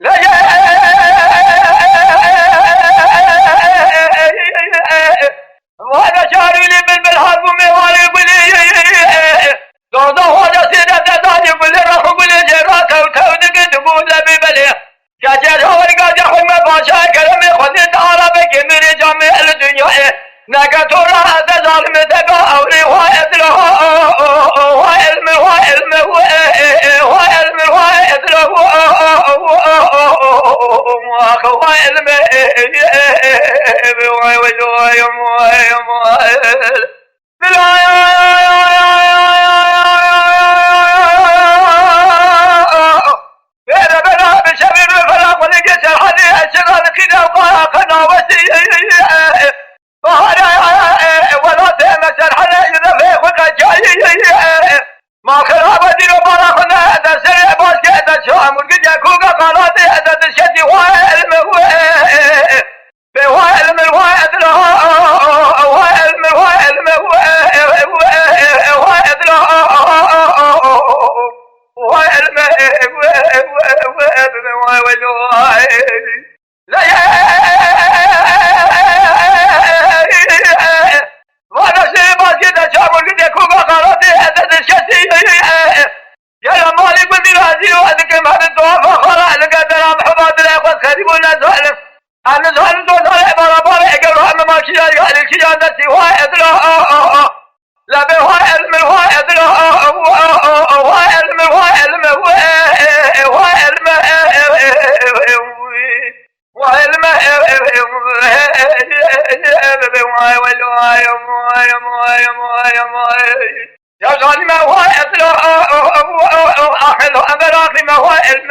لا وهذا شاري لي بالحرب وموالي بلي دوضا هذا سيدة تداني بلي راح بلي جراك وتودك تقول لبي بلي شاشة هو القاعد يحوم باشا كلمي خذي تعالى بك من جميع الدنيا نكتورا هذا ظالم تبع أولي واحد له واحد ما خراب دينو بالا خنا هذا سريع باش كذا شام ورجع كوكا قالات هذا الشتي وعلم وعلم الواحد له وعلم وعلم وعلم له وعلم لا وانا سريع باش كذا شام ورجع كوكا قالات هذا الشتي يا مالي قلبي هذه وهذيك ما بالدوافة خلاص لقد انا محمد لا ياخذ خريب ولا زعلم انا زعلم دون عبارة بارع قبل ما كيان قال الكيان نفسي واحد له لا بواحد من واحد له واحد من واحد من واحد يا ظالم هو يطلع أخذ أمراض ما هو علم